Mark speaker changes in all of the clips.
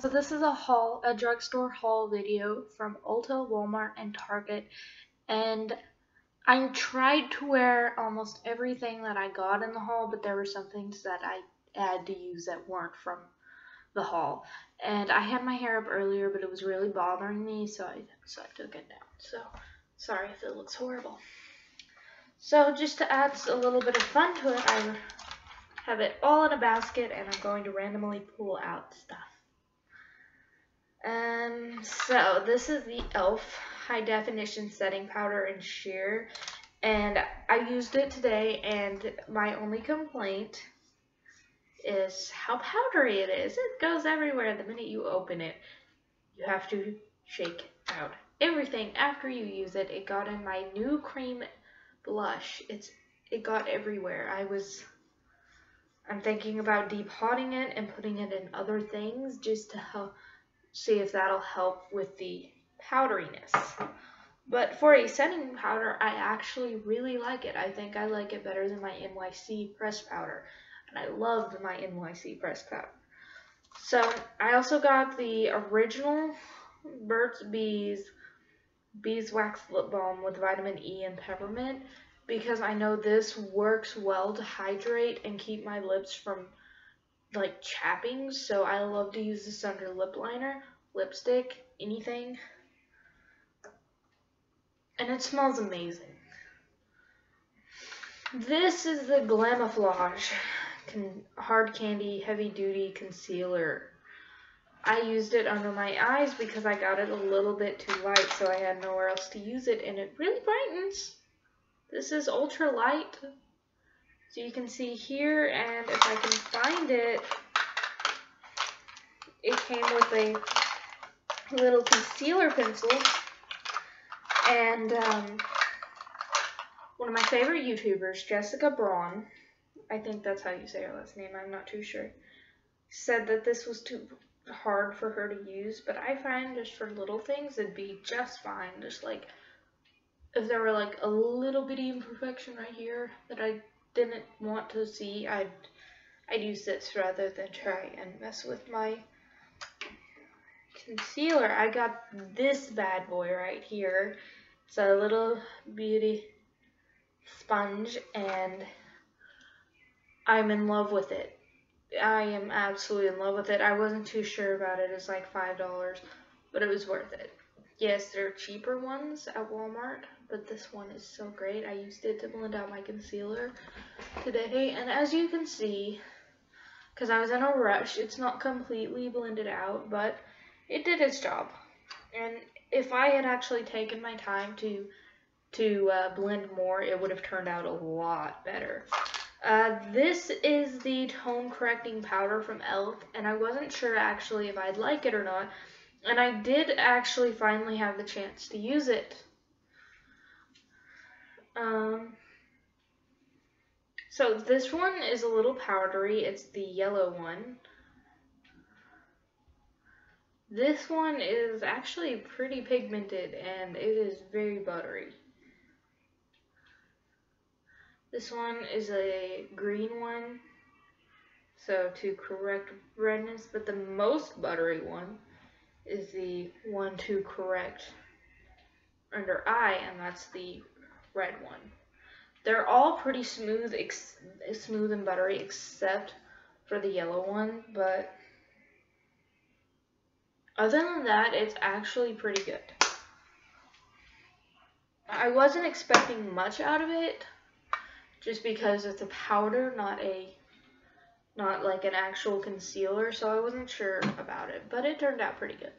Speaker 1: So this is a drugstore haul video from Ulta, Walmart, and Target, and I tried to wear almost everything that I got in the haul, but there were some things that I had to use that weren't from the haul. And I had my hair up earlier, but it was really bothering me, so I took it down. So sorry if it looks horrible. So just to add a little bit of fun to it, I have it all in a basket, and I'm going to randomly pull out stuff. So this is the E.L.F High Definition Setting Powder in Sheer, and I used it today, and my only complaint is how powdery it is. It goes everywhere the minute you open it. You have to shake out everything after you use it. It got in my new cream blush. It got everywhere. I'm thinking about depotting it and putting it in other things just to help see if that'll help with the powderiness. But for a setting powder, I actually really like it. I think I like it better than my NYX pressed powder, and I loved my NYX pressed powder. So I also got the original Burt's Bees Beeswax Lip Balm with vitamin E and peppermint, because I know this works well to hydrate and keep my lips from like chapping. So I love to use this under lip liner, lipstick, anything, and it smells amazing. This is the Glamouflage Hard Candy Heavy Duty Concealer. I used it under my eyes because I got it a little bit too light, so I had nowhere else to use it, and it really brightens. This is ultra light, so you can see here, and if I can find it, it came with a little concealer pencil, and one of my favorite YouTubers, Jessica Braun, I think that's how you say her last name, I'm not too sure, said that this was too hard for her to use, but I find just for little things it'd be just fine. Just like if there were like a little bitty imperfection right here that I didn't want to see, I'd use this rather than try and mess with my concealer. I got this bad boy right here. It's a little beauty sponge, and I'm in love with it. I am absolutely in love with it. I wasn't too sure about it. It's like $5, but it was worth it. Yes, there are cheaper ones at Walmart, but this one is so great. I used it to blend out my concealer today, and as you can see, because I was in a rush, it's not completely blended out, but it did its job. And if I had actually taken my time to blend more, it would have turned out a lot better. This is the Tone Correcting Powder from E.L.F, and I wasn't sure actually if I'd like it or not, and I did actually finally have the chance to use it. So this one is a little powdery. It's the yellow one. This one is actually pretty pigmented, and it is very buttery. This one is a green one, so to correct redness, but the most buttery one is the one to correct under eye, and that's the red one. They're all pretty smooth and buttery except for the yellow one, but other than that, it's actually pretty good. I wasn't expecting much out of it, just because it's a powder, not like an actual concealer, so I wasn't sure about it, but it turned out pretty good.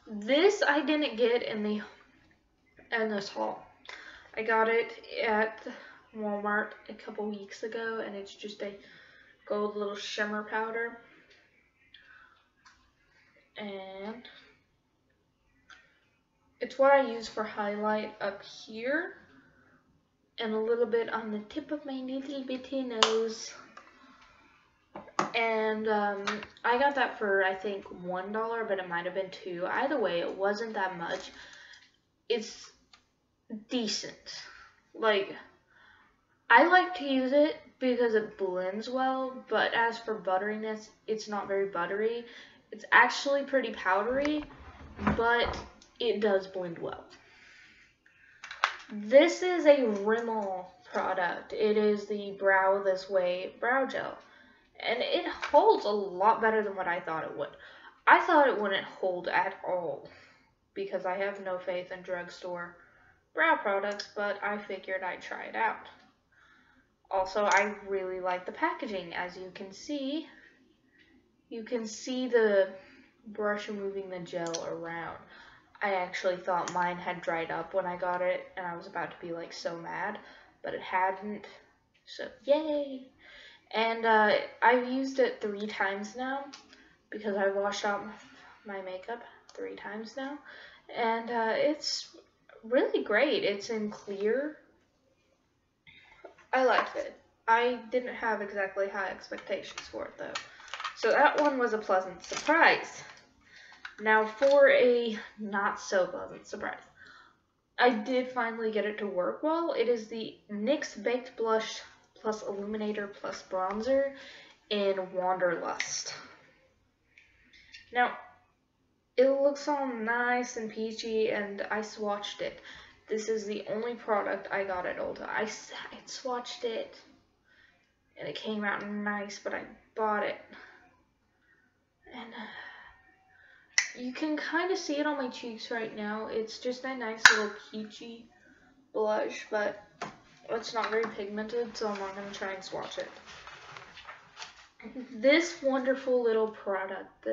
Speaker 1: This I didn't get in this haul. I got it at Walmart a couple weeks ago, and it's just a gold little shimmer powder, and it's what I use for highlight up here and a little bit on the tip of my little bitty nose. And I got that for I think $1, but it might have been $2. Either way, it wasn't that much. It's decent. Like, I like to use it because it blends well, but as for butteriness, it's not very buttery. It's actually pretty powdery, but it does blend well. This is a Rimmel product. It is the Brow This Way brow gel, and it holds a lot better than what I thought it would. I thought it wouldn't hold at all because I have no faith in drugstore brow products, but I figured I'd try it out. Also, I really like the packaging. As you can see the brush moving the gel around. I actually thought mine had dried up when I got it, and I was about to be like so mad, but it hadn't, so yay! And I've used it 3 times now, because I washed out my makeup 3 times now, and it's really great. It's in clear. I liked it. I didn't have exactly high expectations for it though, so that one was a pleasant surprise. Now for a not so pleasant surprise. I did finally get it to work well. It is the NYX Baked Blush plus Illuminator plus Bronzer in Wanderlust. Now, it looks all nice and peachy, and I swatched it. This is the only product I got at Ulta. I swatched it, and it came out nice, but I bought it. And you can kind of see it on my cheeks right now. It's just a nice little peachy blush, but it's not very pigmented, so I'm not going to try and swatch it. This wonderful little product,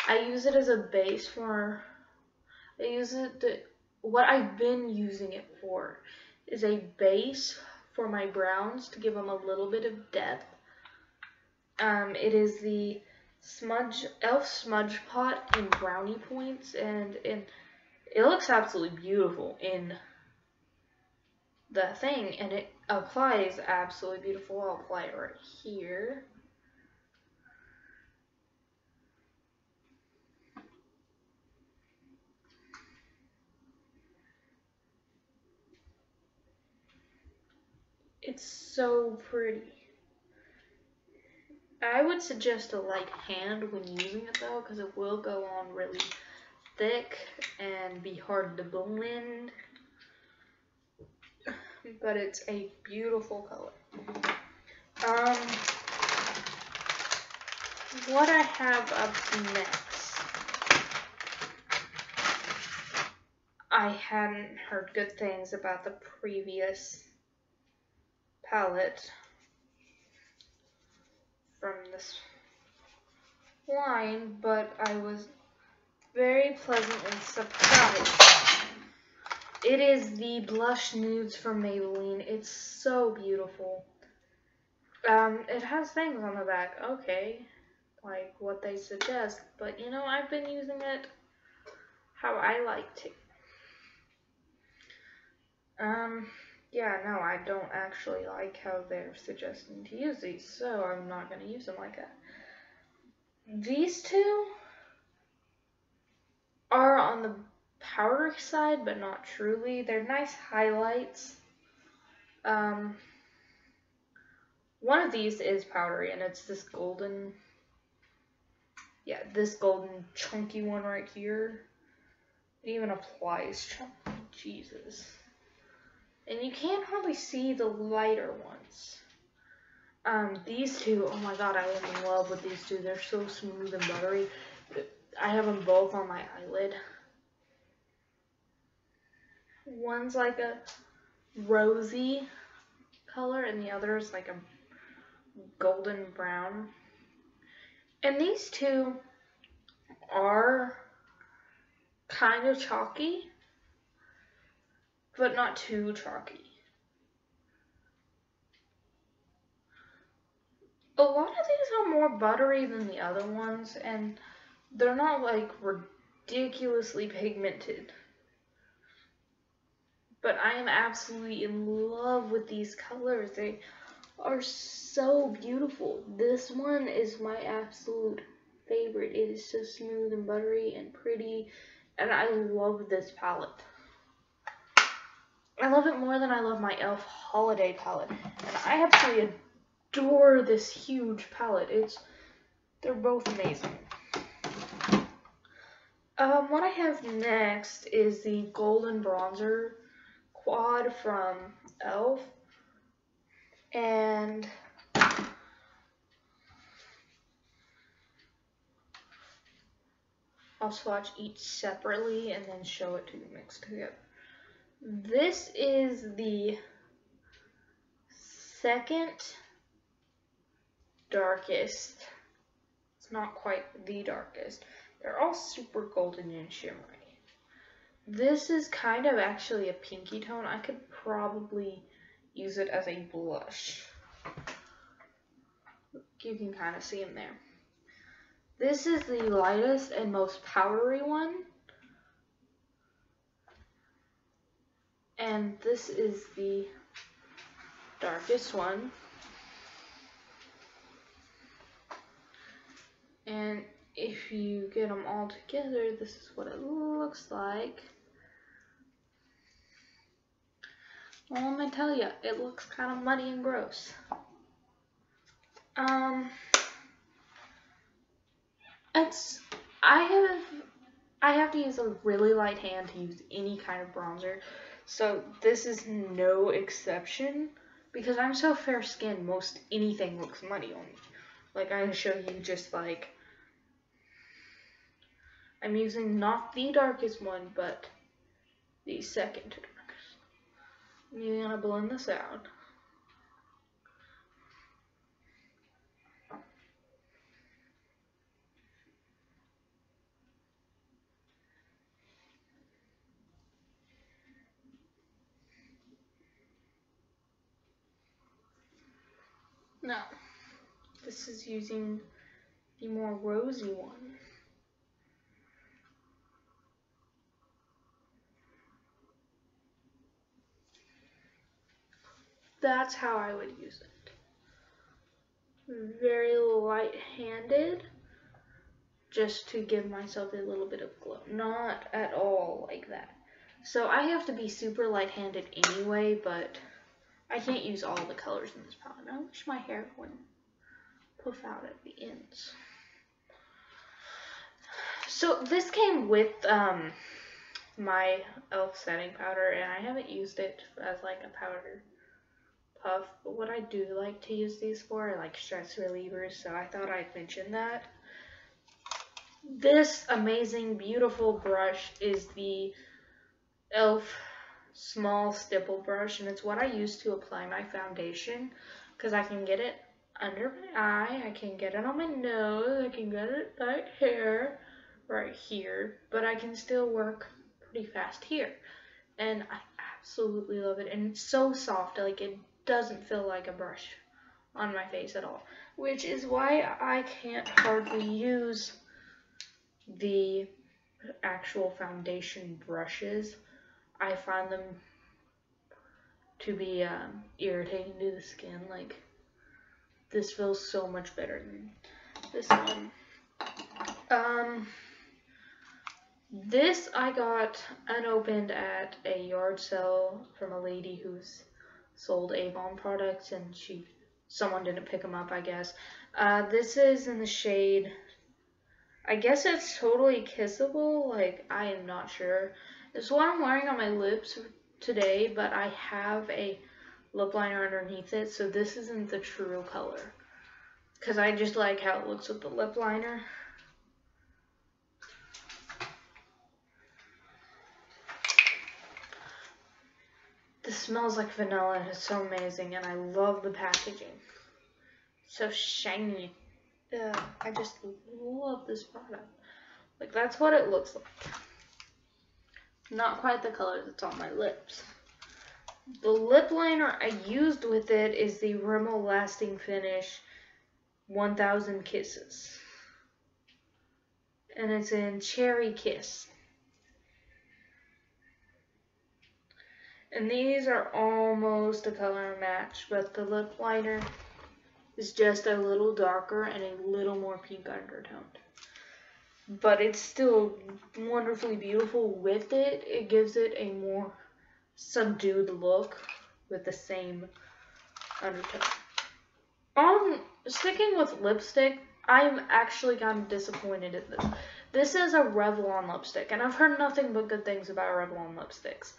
Speaker 1: I use it as a base for, what I've been using it for is a base for my browns to give them a little bit of depth. It is the E.L.F Smudge Pot in Brownie Points, and it looks absolutely beautiful in the thing, and it applies absolutely beautiful. I'll apply it right here. It's so pretty. I would suggest a light hand when using it though, because it will go on really thick and be hard to blend. But it's a beautiful color. What I have up next, I hadn't heard good things about the previous palette from this line, but I was very pleasantly surprised. It is the Blush Nudes from Maybelline. It's so beautiful. It has things on the back, okay, like what they suggest, but you know, I've been using it how I like to. Yeah, no, I don't actually like how they're suggesting to use these, so I'm not going to use them like that. These two are on the powdery side, but not truly. They're nice highlights. One of these is powdery, and it's this golden, this golden chunky one right here. It even applies chunky, Jesus. And you can't hardly see the lighter ones. These two, oh my god, I am in love with these two. They're so smooth and buttery. I have them both on my eyelid. One's like a rosy color, and the other is like a golden brown. And these two are kind of chalky, but not too chalky. A lot of these are more buttery than the other ones, and they're not like ridiculously pigmented. But I am absolutely in love with these colors. They are so beautiful. This one is my absolute favorite. It is so smooth and buttery and pretty, and I love this palette. I love it more than I love my E.L.F Holiday palette. And I absolutely adore this huge palette. They're both amazing. What I have next is the Golden Bronzer Quad from E.L.F. And I'll swatch each separately and then show it to you mixed together. This is the second darkest. It's not quite the darkest. They're all super golden and shimmery. This is kind of actually a pinky tone. I could probably use it as a blush. You can kind of see them there. This is the lightest and most powdery one. And this is the darkest one. And if you get them all together, this is what it looks like. Well, I'm gonna tell you, it looks kind of muddy and gross. I have to use a really light hand to use any kind of bronzer, so this is no exception. Because I'm so fair skinned, most anything looks muddy on me. Like, I'm gonna show you just like, I'm using not the darkest one, but the second darkest. I'm gonna blend this out. Now, this is using the more rosy one. That's how I would use it. Very light-handed, just to give myself a little bit of glow. Not at all like that. So I have to be super light-handed anyway, but I can't use all the colors in this palette. I wish my hair wouldn't puff out at the ends. So this came with my E.L.F setting powder, and I haven't used it as like a powder puff, but what I do like to use these for are like stress relievers, so I thought I'd mention that. This amazing, beautiful brush is the E.L.F small stipple brush, and it's what I use to apply my foundation, because I can get it under my eye, I can get it on my nose, I can get it right here, right here, but I can still work pretty fast here, and I absolutely love it. And it's so soft, like it doesn't feel like a brush on my face at all, which is why I can't hardly use the actual foundation brushes. I find them to be irritating to the skin. Like, this feels so much better than this one. This I got unopened at a yard sale from a lady who's sold Avon products, and someone didn't pick them up, I guess. This is in the shade, I guess it's totally kissable, like, I am not sure. This is what I'm wearing on my lips today, but I have a lip liner underneath it, so this isn't the true color, because I just like how it looks with the lip liner. This smells like vanilla, and it's so amazing, and I love the packaging. So shiny. I just love this product. Like, that's what it looks like. Not quite the color that's on my lips. The lip liner I used with it is the Rimmel Lasting Finish 1000 Kisses. And it's in Cherry Kiss. And these are almost a color match, but the lip liner is just a little darker and a little more pink undertoned. But it's still wonderfully beautiful with it. It gives it a more subdued look with the same undertone. Sticking with lipstick, I'm actually kind of disappointed in this. This is a Revlon lipstick, and I've heard nothing but good things about Revlon lipsticks.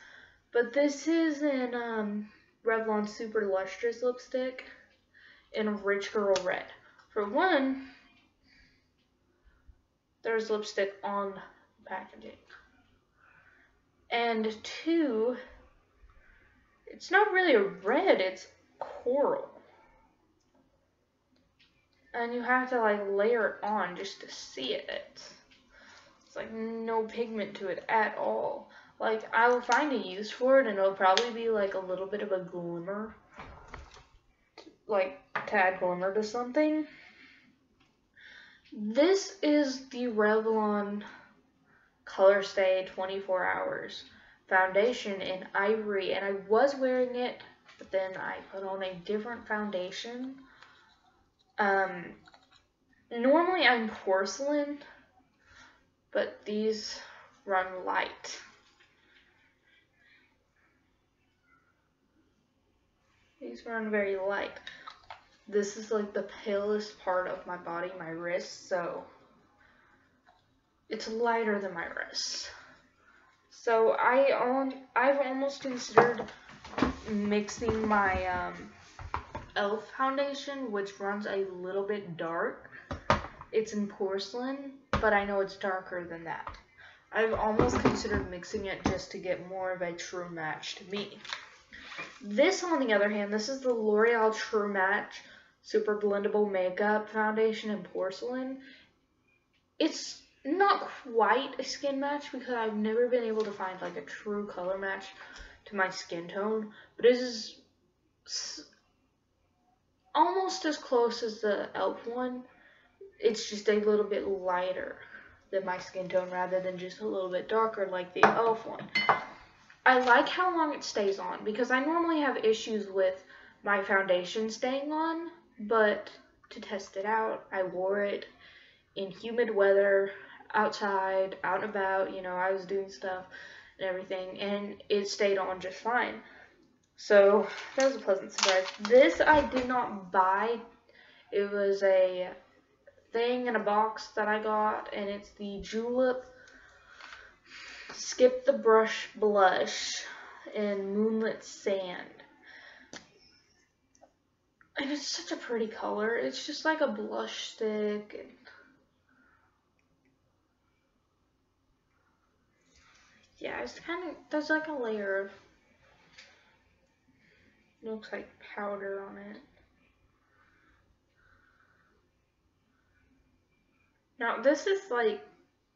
Speaker 1: But this is in Revlon Super Lustrous lipstick in Rich Girl Red. For one, there's lipstick on the packaging. And two, it's not really a red, it's coral. And you have to like layer it on just to see it. It's like no pigment to it at all. Like, I will find a use for it, and it'll probably be like a little bit of a glimmer. Like, to add glimmer to something. This is the Revlon Colorstay 24 Hours foundation in Ivory, and I was wearing it, but then I put on a different foundation. Normally I'm porcelain, but these run light. These run very light. This is like the palest part of my body, my wrist, so it's lighter than my wrist. So I've almost considered mixing my E.L.F foundation, which runs a little bit dark. It's in porcelain, but I know it's darker than that. I've almost considered mixing it just to get more of a true match to me. This, on the other hand, this is the L'Oreal True Match Super Blendable Makeup Foundation in porcelain. It's not quite a skin match because I've never been able to find like a true color match to my skin tone, but it is almost as close as the E.L.F one. It's just a little bit lighter than my skin tone rather than just a little bit darker like the E.L.F one. I like how long it stays on because I normally have issues with my foundation staying on, but to test it out, I wore it in humid weather, outside, out and about, you know, I was doing stuff and everything, and it stayed on just fine. So that was a pleasant surprise. This I did not buy. It was a thing in a box that I got, and it's the Julep Skip the Brush Blush in Moonlit Sand. And it's such a pretty color. It's just like a blush stick. And yeah, it's kind of, there's like a layer of, looks like powder on it. Now this is like,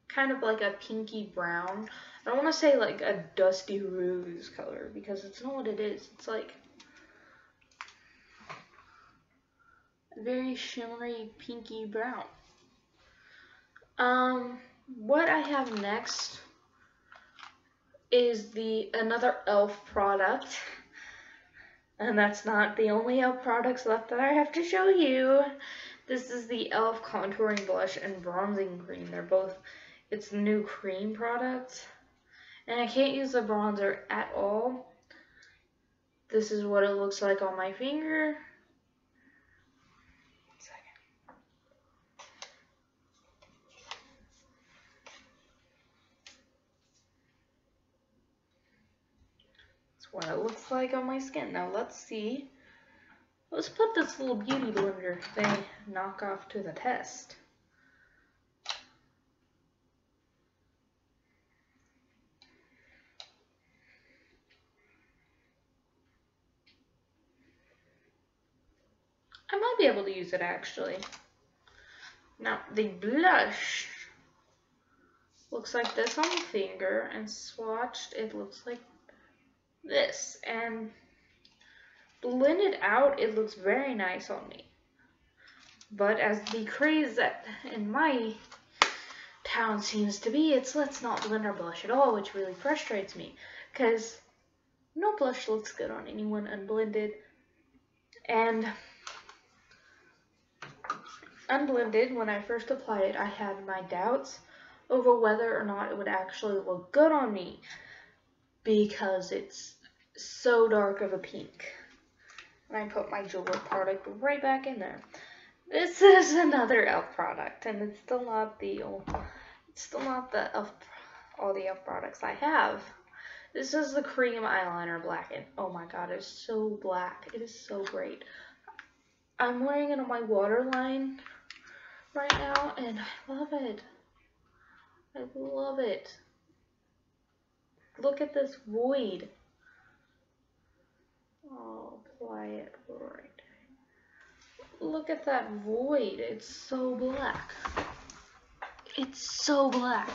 Speaker 1: kind of like a pinky brown. I don't want to say like a dusty rose color because it's not what it is. It's like a very shimmery pinky brown. What I have next is another E.L.F product. And that's not the only E.L.F products left that I have to show you. This is the E.L.F Contouring Blush and Bronzing Cream. They're both, it's the new cream product. And I can't use the bronzer at all. This is what it looks like on my finger. That's what it looks like on my skin. Now let's see. Let's put this little beauty blender thing knock off to the test. I might be able to use it actually. Now the blush looks like this on the finger, and swatched it looks like this, and blended out it looks very nice on me. But as the craze that in my town seems to be, it's let's not blend our blush at all, which really frustrates me because no blush looks good on anyone unblended. And unblended, when I first applied it, I had my doubts over whether or not it would actually look good on me because it's so dark of a pink. And I put my jewelry product right back in there. This is another E.L.F product, and it's still not the E.L.F. all the E.L.F products I have. This is the cream eyeliner blacken. Oh my god, it's so black. It is so great. I'm wearing it on my waterline right now, and I love it. I love it. Look at this void. Oh, apply it right. Look at that void. It's so black. It's so black.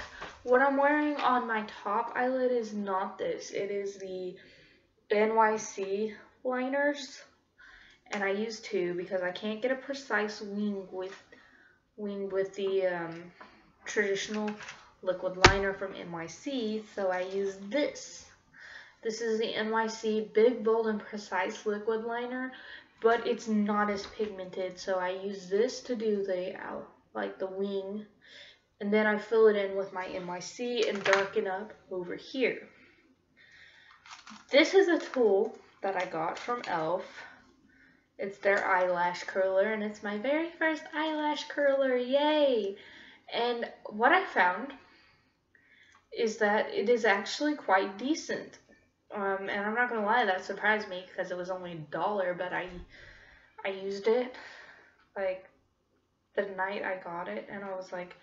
Speaker 1: What I'm wearing on my top eyelid is not this. It is the NYX liners. And I use two because I can't get a precise wing with the traditional liquid liner from NYX, so I use this. This is the NYX Big, Bold, and Precise liquid liner, but it's not as pigmented, so I use this to do the wing, and then I fill it in with my NYX and darken up over here. This is a tool that I got from E.L.F. It's their eyelash curler, and it's my very first eyelash curler, yay! And what I found is that it is actually quite decent. And I'm not gonna lie, that surprised me because it was only $1, but I used it like the night I got it, and I was like,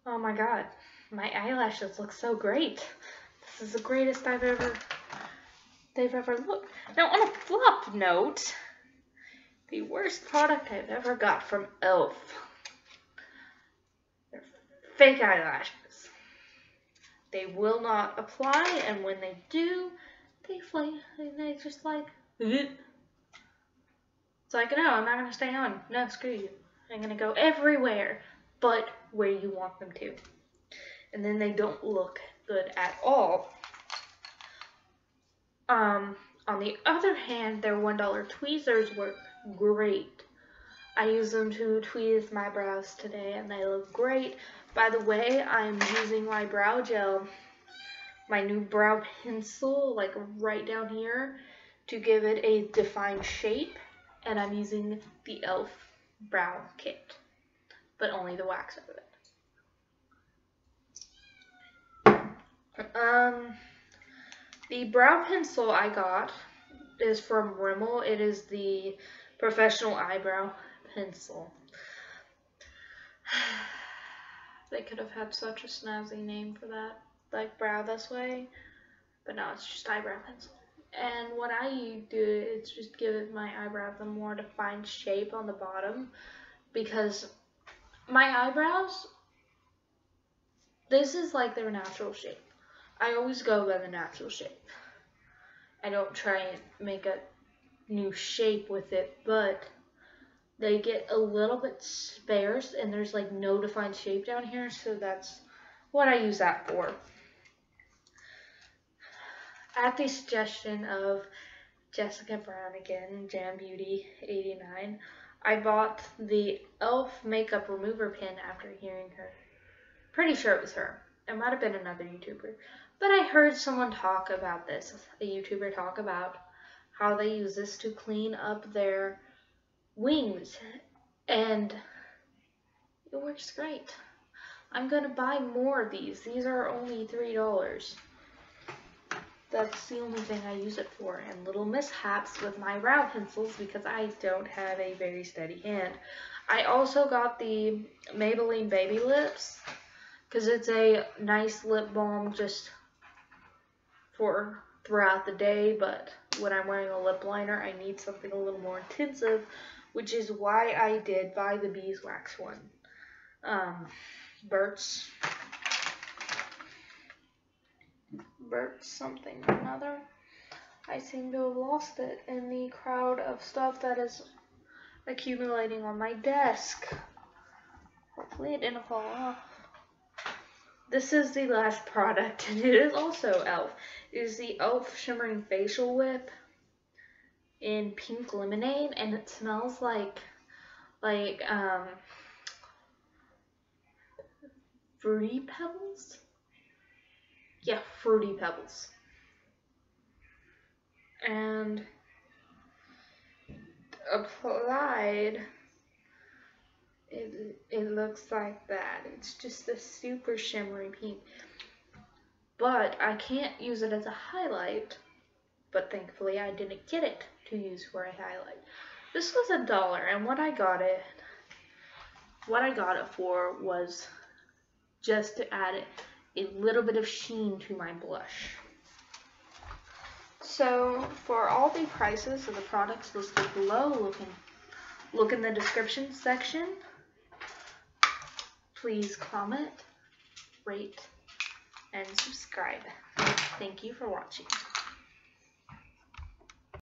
Speaker 1: oh my god, my eyelashes look so great. This is the greatest they've ever looked. Now, on a flop note, the worst product I've ever got from E.L.F. They're fake eyelashes. They will not apply, and when they do, they flame. They just like, it's like, no, I'm not gonna stay on. No, screw you. I'm gonna go everywhere but where you want them to. And then they don't look good at all. On the other hand, their $1 tweezers work great. I use them to tweeze my brows today, and they look great. By the way, I'm using my brow gel, my new brow pencil, like right down here, to give it a defined shape, and I'm using the E.L.F. brow kit, but only the wax of it. The brow pencil I got is from Rimmel. It is the professional eyebrow pencil. They could have had such a snazzy name for that, like Brow This Way, but no, it's just eyebrow pencil. And what I do is just give my eyebrows a more defined shape on the bottom, because my eyebrows, this is like their natural shape. I always go by the natural shape. I don't try and make a new shape with it, but they get a little bit sparse, and there's like no defined shape down here, so that's what I use that for. At the suggestion of Jessica Brown again, Jam Beauty 89, I bought the E.L.F. makeup remover pen after hearing her. Pretty sure it was her. It might have been another YouTuber. But I heard someone talk about this, a YouTuber talk about how they use this to clean up their wings, and it works great. I'm gonna buy more of these. These are only $3. That's the only thing I use it for, and little mishaps with my brow pencils because I don't have a very steady hand. I also got the Maybelline Baby Lips because it's a nice lip balm just for throughout the day, but when I'm wearing a lip liner, I need something a little more intensive, which is why I did buy the beeswax one. Burt's something or another. I seem to have lost it in the crowd of stuff that is accumulating on my desk. Hopefully it didn't fall off. This is the last product, and it is also E.L.F. It is the E.L.F Shimmering Facial Whip in Pink Lemonade, and it smells like Fruity Pebbles? Yeah, Fruity Pebbles. and applied, it looks like that. It's just a super shimmery pink. But I can't use it as a highlight, but thankfully I didn't get it to use for a highlight. This was $1, and what I got it for was just to add a little bit of sheen to my blush. So for all the prices of the products listed below, look in the description section. Please comment, rate, and subscribe. Thank you for watching.